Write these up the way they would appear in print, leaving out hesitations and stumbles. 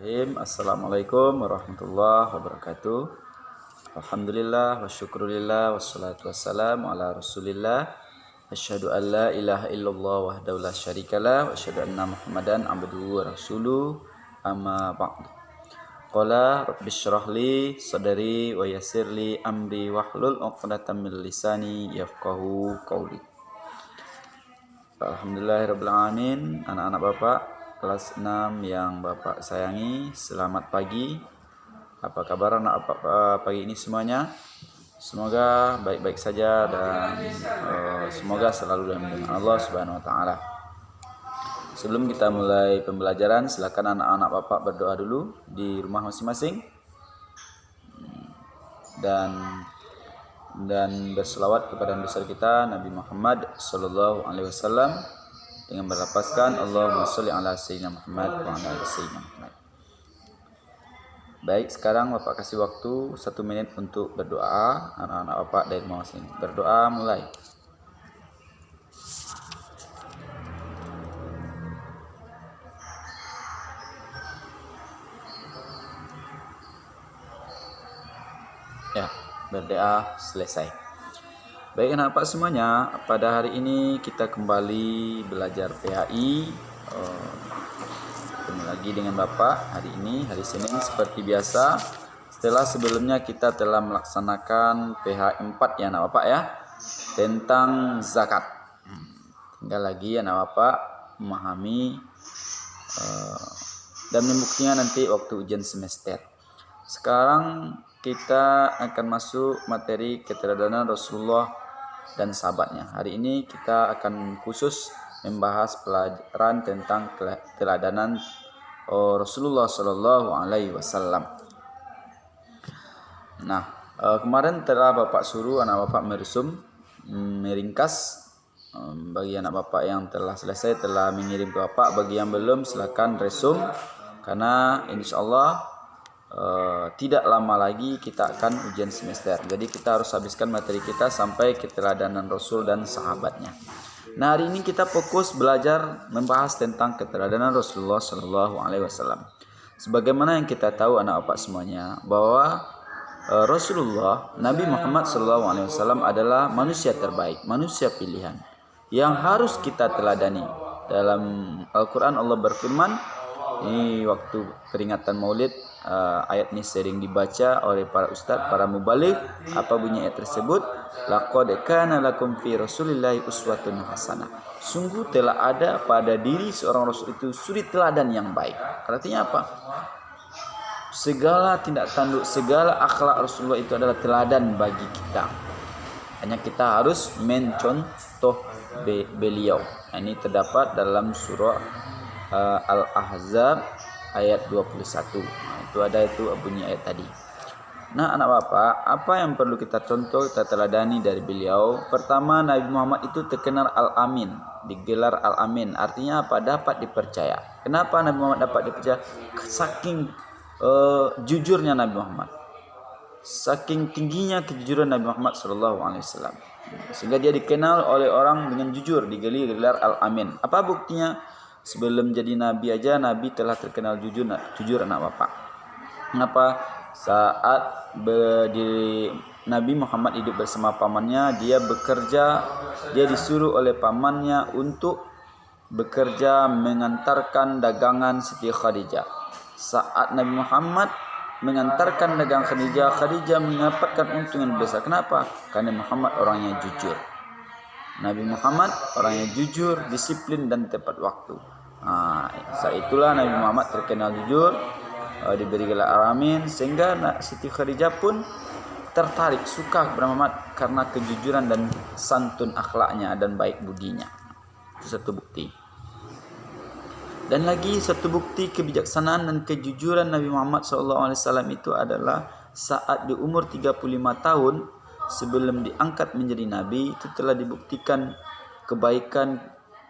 Bismillahirrahmanirrahim. Assalamualaikum warahmatullahi wabarakatuh. Alhamdulillah wa syukurillah wassalatu wassalamu ala rasulillah. Asyhadu an la ilaha illallah wahdahu la syarikalah wa asyhadu anna Muhammadan abduhu wa rasuluh. Amma ba'd. Qala rabbi shrah li sadri wa yassir li amri wahlul 'uqdatam min lisani yafqahu qawli. Alhamdulillahirabbil alamin. Anak-anak Bapak kelas 6 yang Bapak sayangi, selamat pagi. Apa kabar anak Bapak pagi ini semuanya? Semoga baik-baik saja dan semoga selalu dalam lindungan Allah Subhanahu wa taala. Sebelum kita mulai pembelajaran, silakan anak-anak Bapak berdoa dulu di rumah masing-masing. Dan berselawat kepada Nabi besar kita Nabi Muhammad sallallahu alaihi wasallam dengan berlapaskan Allahumma sholli ala sayyidina Muhammad wa ala ali sayyidina Muhammad. Baik, sekarang Bapak kasih waktu 1 menit untuk berdoa. Anak-anak Bapak dari rumah masing. Berdoa mulai. Ya, berdoa selesai. Baik anak Bapak semuanya, pada hari ini kita kembali belajar PHI. Ketemu lagi dengan Bapak hari ini, hari Senin seperti biasa. Setelah sebelumnya kita telah melaksanakan PHI 4 ya anak Bapak ya, tentang zakat. Tinggal lagi anak Bapak memahami dan membuktinya nanti waktu ujian semester. Sekarang kita akan masuk materi keteladanan Rasulullah dan sahabatnya. Hari ini kita akan khusus membahas pelajaran tentang keteladanan Rasulullah Shallallahu Alaihi Wasallam. Nah, kemarin telah Bapak suruh anak Bapak meringkas. Bagi anak Bapak yang telah selesai telah mengirim ke Bapak. Bagi yang belum silakan resum, karena insya Allah tidak lama lagi kita akan ujian semester. Jadi kita harus habiskan materi kita sampai keteladanan Rasul dan sahabatnya. Nah, hari ini kita fokus belajar membahas tentang keteladanan Rasulullah Shallallahu Alaihi Wasallam. Sebagaimana yang kita tahu anak Bapak semuanya, bahwa Rasulullah Nabi Muhammad Shallallahu Alaihi Wasallam adalah manusia terbaik, manusia pilihan yang harus kita teladani. Dalam Al-Quran Allah berfirman, ini waktu peringatan Maulid, ayat ini sering dibaca oleh para ustaz, para mubaligh. Apa bunyi ayat tersebut? Laqad kana lakum fi Rasulillahi uswatun hasanah. Sungguh telah ada pada diri seorang rasul itu suri teladan yang baik. Artinya apa? Segala tindak tanduk, segala akhlak Rasulullah itu adalah teladan bagi kita. Hanya kita harus mencontoh beliau. Ini terdapat dalam surah Al-Ahzab ayat 21. Itu ada bunyi ayat tadi. Nah anak Bapak, apa yang perlu kita contoh, kita teladani dari beliau? Pertama, Nabi Muhammad itu terkenal Al-Amin, digelar Al-Amin. Artinya apa? Dapat dipercaya. Kenapa Nabi Muhammad dapat dipercaya? Saking jujurnya Nabi Muhammad, saking tingginya kejujuran Nabi Muhammad SAW, sehingga dia dikenal oleh orang dengan jujur, digelar Al-Amin. Apa buktinya? Sebelum jadi Nabi aja, Nabi telah terkenal jujur anak Bapak. Kenapa? Saat Nabi Muhammad hidup bersama pamannya, dia disuruh oleh pamannya untuk bekerja mengantarkan dagangan Siti Khadijah. Saat Nabi Muhammad mengantarkan dagangan Khadijah mendapatkan untung yang besar. Kenapa? Karena Muhammad orangnya jujur. Nabi Muhammad orangnya jujur, disiplin dan tepat waktu. Saat itulah Nabi Muhammad terkenal jujur, diberi gelar Al-Amin, sehingga Siti Khadijah pun tertarik, suka kepada Muhammad karena kejujuran dan santun akhlaknya dan baik budinya. Itu satu bukti. Dan lagi satu bukti kebijaksanaan dan kejujuran Nabi Muhammad SAW itu adalah saat di umur 35 tahun sebelum diangkat menjadi Nabi, itu telah dibuktikan kebaikan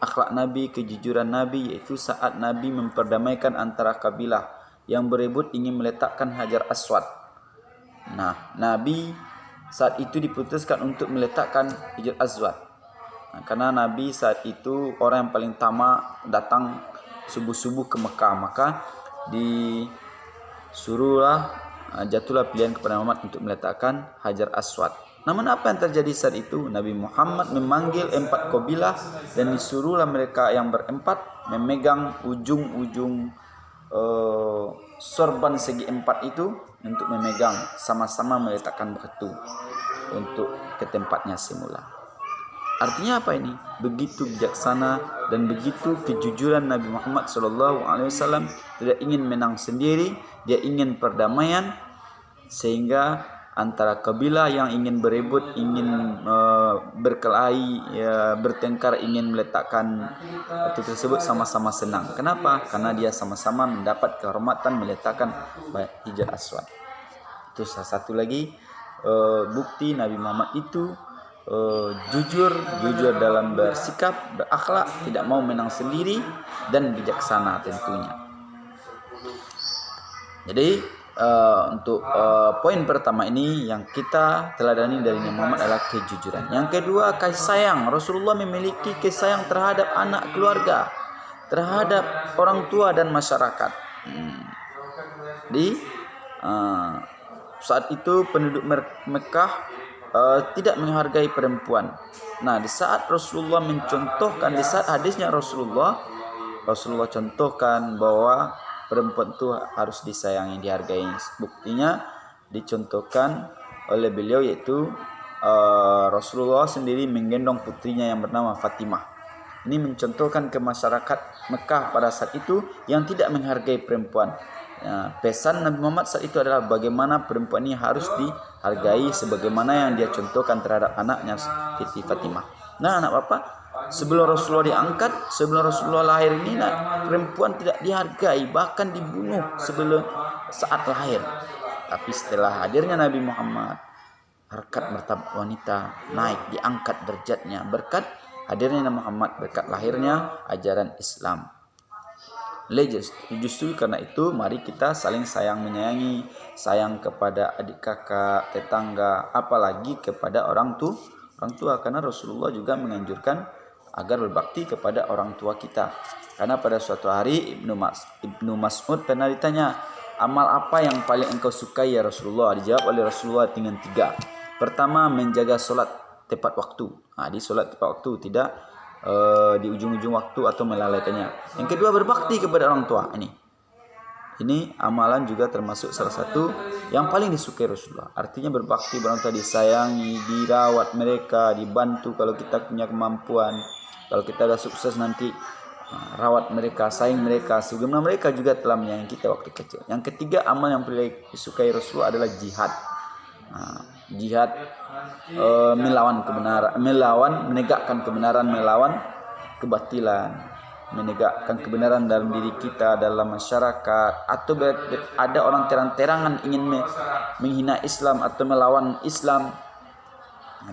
akhlak Nabi, kejujuran Nabi, yaitu saat Nabi memperdamaikan antara kabilah yang berebut ingin meletakkan Hajar Aswad. Nah, Nabi saat itu diputuskan untuk meletakkan Hajar Aswad. Karena Nabi saat itu orang yang paling tamak datang subuh-subuh ke Mekah. Maka disuruhlah jatuhlah pilihan kepada Muhammad untuk meletakkan Hajar Aswad. Namun apa yang terjadi saat itu? Nabi Muhammad memanggil 4 kabilah dan disuruhlah mereka yang berempat memegang ujung-ujung sorban segi 4 itu untuk memegang, sama-sama meletakkan batu untuk ke tempatnya semula. Artinya apa ini? Begitu bijaksana dan begitu kejujuran Nabi Muhammad SAW, tidak ingin menang sendiri, dia ingin perdamaian, sehingga antara kabilah yang ingin berebut, ingin berkelahi, bertengkar, ingin meletakkan itu tersebut sama-sama senang. Kenapa? Karena dia sama-sama mendapat kehormatan meletakkan Hajar Aswad. Itu salah satu lagi bukti Nabi Muhammad itu jujur dalam bersikap, berakhlak, tidak mau menang sendiri, dan bijaksana tentunya. Jadi untuk poin pertama ini yang kita teladani dari Nabi Muhammad adalah kejujuran. Yang kedua, kasih sayang. Rasulullah memiliki kasih sayang terhadap anak keluarga, terhadap orang tua dan masyarakat. Jadi saat itu penduduk Mekah tidak menghargai perempuan. Nah, di saat Rasulullah mencontohkan, di saat hadisnya Rasulullah contohkan bahwa perempuan itu harus disayangi, dihargai. Buktinya dicontohkan oleh beliau, yaitu Rasulullah sendiri menggendong putrinya yang bernama Fatimah. Ini mencontohkan ke masyarakat Mekah pada saat itu yang tidak menghargai perempuan. Pesan Nabi Muhammad saat itu adalah bagaimana perempuan ini harus dihargai sebagaimana yang dia contohkan terhadap anaknya Siti Fatimah. Nah, anak bapak, sebelum Rasulullah diangkat, sebelum Rasulullah lahir ini, perempuan tidak dihargai, bahkan dibunuh sebelum saat lahir. Tapi setelah hadirnya Nabi Muhammad, harkat martabat wanita naik, diangkat derajatnya berkat hadirnya Nabi Muhammad, berkat lahirnya ajaran Islam. Justru karena itu mari kita saling sayang menyayangi, sayang kepada adik kakak, tetangga, apalagi kepada orang tua, karena Rasulullah juga menganjurkan agar berbakti kepada orang tua kita. Karena pada suatu hari Ibnu Mas'ud pernah ditanya, amal apa yang paling engkau sukai ya Rasulullah? Dijawab oleh Rasulullah dengan 3. Pertama, menjaga solat tepat waktu. Di solat tepat waktu, tidak di ujung-ujung waktu atau melalaikannya. Yang kedua, berbakti kepada orang tua. Ini amalan juga termasuk salah satu yang paling disukai Rasulullah. Artinya berbakti kepada orang tua, disayangi, dirawat mereka, dibantu kalau kita punya kemampuan. Kalau kita sudah sukses nanti, rawat mereka, sayang mereka, sebagaimana mereka juga telah menyayangi kita waktu kecil. Yang ketiga, amal yang paling disukai Rasulullah adalah jihad. Jihad melawan kebenaran, menegakkan kebenaran, melawan kebatilan, menegakkan kebenaran dalam diri kita, dalam masyarakat, atau ada orang terang-terangan ingin menghina Islam atau melawan Islam.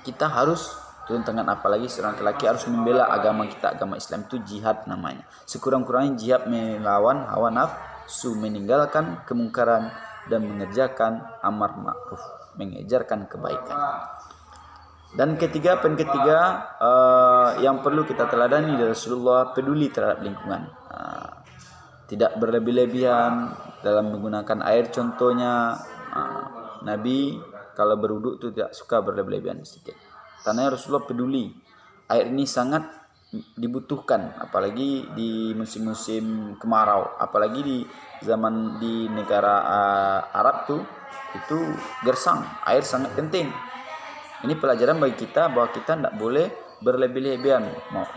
Kita harus turun tangan, apalagi seorang laki-laki harus membela agama kita, agama Islam. Itu jihad namanya. Sekurang-kurangnya jihad melawan hawa nafsu, meninggalkan kemungkaran dan mengerjakan amar ma'ruf, mengejarkan kebaikan. Dan poin ketiga yang perlu kita teladani dari Rasulullah, peduli terhadap lingkungan. Tidak berlebih-lebihan dalam menggunakan air. Contohnya Nabi kalau berwudu itu tidak suka berlebih-lebihan sedikit. Karena Rasulullah peduli. Air ini sangat dibutuhkan, apalagi di musim-musim kemarau, apalagi di zaman di negara Arab tuh, itu gersang, air sangat penting. Ini pelajaran bagi kita bahwa kita tidak boleh berlebih-lebihan,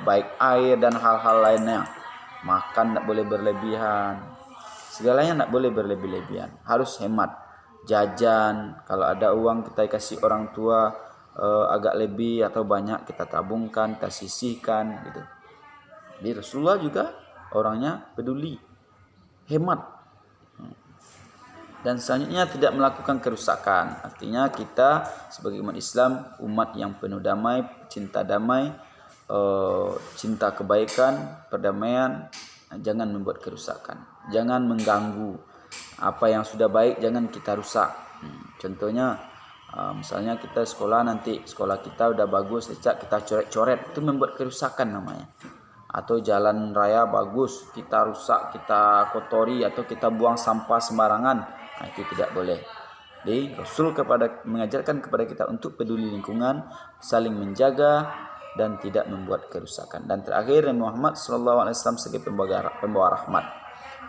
baik air dan hal-hal lainnya. Makan tidak boleh berlebihan, segalanya tidak boleh berlebih-lebihan, harus hemat. Jajan, kalau ada uang kita kasih orang tua, agak lebih atau banyak kita tabungkan, kita sisihkan gitu. Jadi Rasulullah juga orangnya peduli, hemat. Dan selanjutnya tidak melakukan kerusakan. Artinya kita sebagai umat Islam, umat yang penuh damai, cinta kebaikan, perdamaian. Jangan membuat kerusakan, jangan mengganggu. Apa yang sudah baik jangan kita rusak. Contohnya misalnya kita sekolah, nanti sekolah kita udah bagus, kita coret-coret, itu membuat kerusakan namanya. atau jalan raya bagus, kita rusak, kita kotori, atau kita buang sampah sembarangan. Nah, itu tidak boleh. Jadi Rasul mengajarkan kepada kita untuk peduli lingkungan, saling menjaga, dan tidak membuat kerusakan. Dan terakhir, Nabi Muhammad SAW sebagai pembawa rahmat.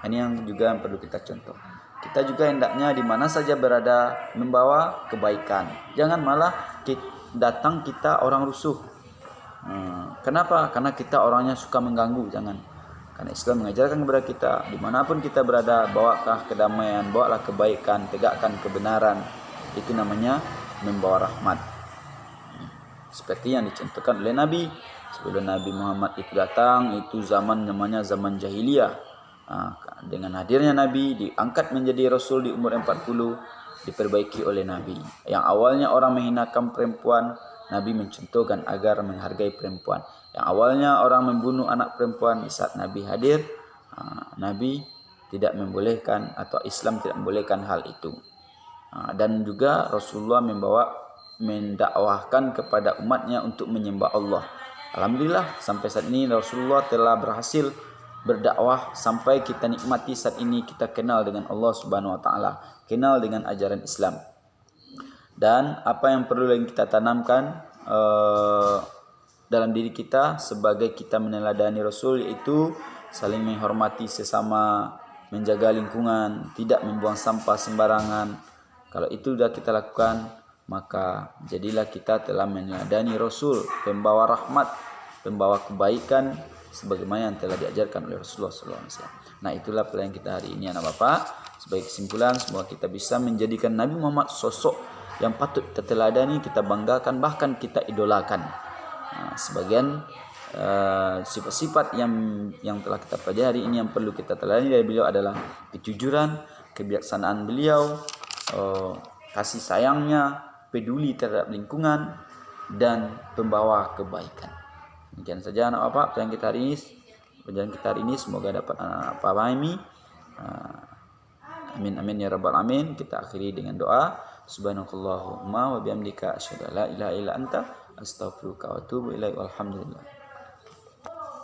Ini yang juga perlu kita contoh. Kita juga hendaknya di mana saja berada membawa kebaikan. Jangan malah datang kita orang rusuh. Kenapa? Karena kita orangnya suka mengganggu. Jangan. Karena Islam mengajarkan kepada kita, dimanapun kita berada, bawalah kedamaian, bawalah kebaikan, tegakkan kebenaran. Itu namanya membawa rahmat. Seperti yang dicontohkan oleh Nabi. Sebelum Nabi Muhammad itu datang, itu zaman namanya zaman jahiliyah. Dengan hadirnya Nabi, diangkat menjadi Rasul di umur 40, diperbaiki oleh Nabi. Yang awalnya orang menghinakan perempuan, Nabi mencontohkan agar menghargai perempuan. Yang awalnya orang membunuh anak perempuan, di saat Nabi hadir, Nabi tidak membolehkan, atau Islam tidak membolehkan hal itu. Dan juga Rasulullah mendakwahkan kepada umatnya untuk menyembah Allah. Alhamdulillah sampai saat ini Rasulullah telah berhasil berdakwah sampai kita nikmati saat ini, kita kenal dengan Allah Subhanahu wa taala, kenal dengan ajaran Islam. Dan apa yang perlu lagi kita tanamkan dalam diri kita sebagai kita meneladani Rasul, yaitu saling menghormati sesama, menjaga lingkungan, tidak membuang sampah sembarangan. Kalau itu sudah kita lakukan, maka jadilah kita telah meneladani Rasul, pembawa rahmat, pembawa kebaikan, sebagaimana yang telah diajarkan oleh Rasulullah SAW. Nah, itulah pelajaran kita hari ini, anak bapak. Sebagai kesimpulan, semoga kita bisa menjadikan Nabi Muhammad sosok yang patut kita teladani, kita banggakan, bahkan kita idolakan. Sebagian sifat-sifat yang telah kita pelajari ini yang perlu kita teladani dari beliau adalah kejujuran, kebijaksanaan beliau, kasih sayangnya, peduli terhadap lingkungan, dan pembawa kebaikan. Demikian saja anak bapak pelajaran kita hari ini, semoga dapat anak pahami. Amin amin ya rabbal alamin. Kita akhiri dengan doa. Subhanakallahumma wa bihamdika asyhadu an la ilaha illa anta astaghfiruka wa atubu ilaik. Walhamdulillah.